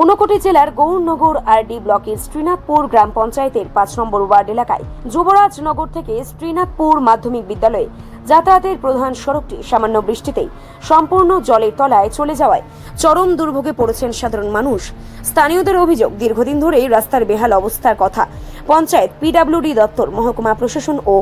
ঊনকোটি জেলার গৌরনগর আরডি ব্লকের শ্রীনাথপুর গ্রাম পঞ্চায়েতের ৫ নম্বর ওয়ার্ড এলাকায় যুবরাজনগর থেকে শ্রীনাথপুর মাধ্যমিক বিদ্যালয়ে যাতায়াতের প্রধান সড়কটি সামান্য বৃষ্টিতেই সম্পূর্ণ জলের তলায় চলে যাওয়ায় চরম দুর্ভোগে পড়েছেন সাধারণ মানুষ। স্থানীয়দের অভিযোগ, দীর্ঘদিন ধরেই রাস্তার বেহাল অবস্থার কথা পঞ্চায়েত, পিডব্লিউডি দপ্তর, মহকুমা প্রশাসন ও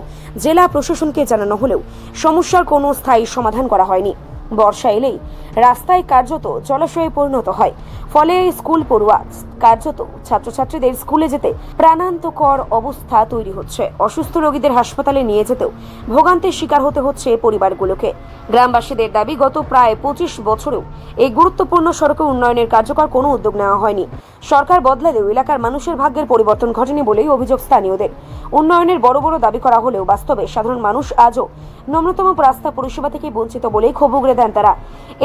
জেলা প্রশাসনকে জানানো হলেও সমস্যার কোনো স্থায়ী সমাধান করা হয়নি। বর্ষা এলেই রাস্তায় কার্যত জলাশয়ে পরিণত হয়, ফলে স্কুল পড়ুয়া কার্যত ছাত্রছাত্রীদের স্কুলে যেতে প্রাণান্তকর অবস্থা তৈরি হচ্ছে। অসুস্থ রোগীদের হাসপাতালে নিয়ে যেতেও ভোগান্তির শিকার হতে হচ্ছে পরিবারগুলোকে। গ্রামবাসীদের দাবি, গত প্রায় ২৫ বছরেও এই গুরুত্বপূর্ণ সড়কে উন্নয়নের কার্যকর কোনো উদ্যোগ নেওয়া হয়নি। সরকার বদলালেও এলাকার মানুষের ভাগ্যের পরিবর্তন ঘটেনি বলেই অভিযোগ স্থানীয়দের। উন্নয়নের বড় বড় দাবি করা হলেও বাস্তবে সাধারণ মানুষ আজও ন্যূনতম রাস্তা পরিষেবা থেকে বঞ্চিত বলেই ক্ষোভ উগরে দেন তারা।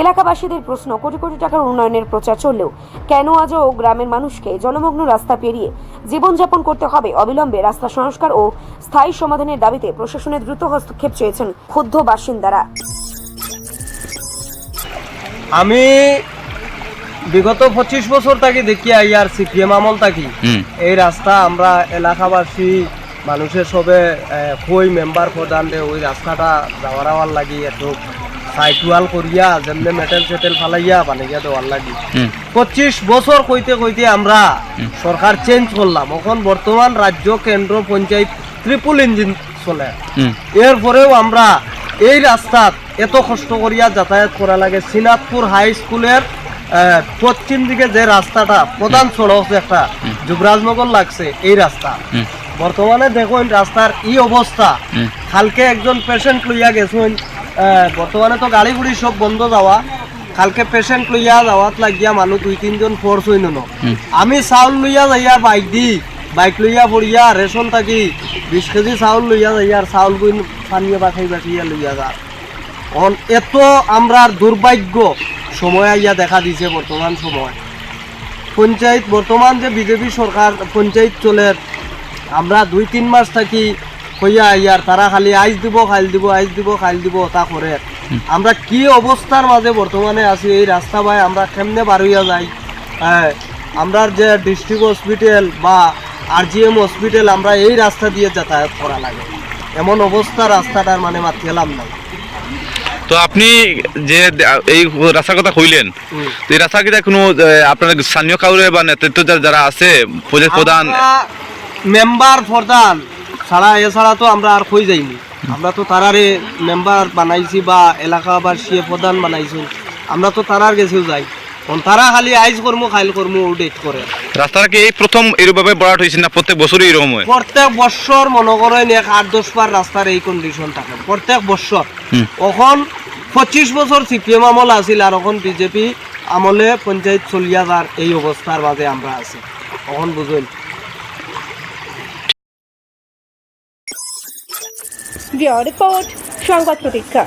এলাকাবাসীদের প্রশ্ন, কোটি কোটি টাকার উন্নয়নের প্রচার চললেও কেন আজও গ্রামের মানুষকে জলমগ্ন রাস্তা পেরিয়ে জীবনযাপন করতে হবে? অবিলম্বে রাস্তা সংস্কার ও স্থায়ী সমাধানের দাবিতে প্রশাসনের দ্রুত হস্তক্ষেপ চেয়েছেন ক্ষুব্ধ বাসিন্দারা। আমি বিগত 25 বছর থাকি দেখি আইয়ার সিপিএম আমল থাকি এই রাস্তা আমরা এলাকাবাসী মানুষের সবে কই মেম্বার প্রধান ওই রাস্তাটা যাওয়ার আওয়ার লাগি একটু সাইটওয়াল করিয়া যেমনি মেটেল সেটেল ফালাইয়া বানাইয়া দেওয়ার লাগি 25 বছর কইতে কইতে আমরা সরকার চেঞ্জ করলাম। এখন বর্তমান রাজ্য কেন্দ্র পঞ্চায়েত ট্রিপল ইঞ্জিন চলে। এরপরেও আমরা এই রাস্তাত এত কষ্ট করিয়া যাতায়াত করা লাগে। শ্রীনাথপুর হাই স্কুলের পশ্চিম দিকে যে রাস্তাটা প্রধান সড়ক একটা যুবরাজনগর লাগছে, এই রাস্তা বর্তমানে দেখুন রাস্তার এই অবস্থা। কালকে একজন পেশেন্ট লইয়া গেছেন, বর্তমানে তো গাড়ি গুড়ি সব বন্ধ যাওয়া, কালকে পেশেন্ট লইয়া যাওয়াত লাগিয়া মানুষ 2-3 জন ফোর্স হইন। আমি চাউল লইয়া যাইয়া বাইক লইয়া পড়িয়া রেশন থাকি 20 কেজি চাউল লইয়া যাইয়ার চাউল বইন পানিয়ে বাঠাইয়া লইয়া যা। এত আমরা দুর্ভাগ্য সময় আইয়া দেখা দিছে। বর্তমান সময় পঞ্চায়েত, বর্তমান যে বিজেপি সরকার পঞ্চায়েত চলে, আমরা 2-3 মাস থাকি হইয়া আইয়ার তারা খালি আইজ দিব খাইল দিব, আইজ দিব খাইল দিব তা করে। আমরা কি অবস্থার মাঝে বর্তমানে আছি, এই রাস্তা ভাই আমরা কেমনে বার হইয়া যাই? আমরা যে ডিস্ট্রিক্ট হসপিটাল বা RGM হসপিটাল আমরা এই রাস্তা দিয়ে যাতায়াত করা লাগে, এমন অবস্থা রাস্তাটার মানে মাতিয়ালাম নাই। তো আপনি যে এই রাস্তার কথা কইলেন, এই রাস্তা কি কোনো আপনার স্থানীয় কাউরে বা নেতৃত্ব যারা আছে প্রধান মেম্বার প্রধান ছাড়া এছাড়া তো আমরা আর কই যাইনি। আমরা তো তারারে মেম্বার বানাইছি বা এলাকাবাসী প্রধান বানাইছি, আমরা তো তারার গেছেও যাই। তারা খালি আইজ কর্ম খাইল কর্ম ডেট করে। রাস্তাটা কি এই প্রথম এইভাবে বরাট হয়েছে না প্রত্যেক বছরই এরকম হয়? প্রত্যেক বছর মনে করেন 8-10 বার রাস্তার এই কন্ডিশন থাকে প্রত্যেক বছর। এখন 25 বছর সিপিএম আমল আছিল আর এখন বিজেপি আমলে পঞ্চায়েত চলিয়া যার এই অবস্থার মাঝে আমরা আছি। এখন বুঝুন। রিপোর্ট সংবাদ প্রতীক্ষা।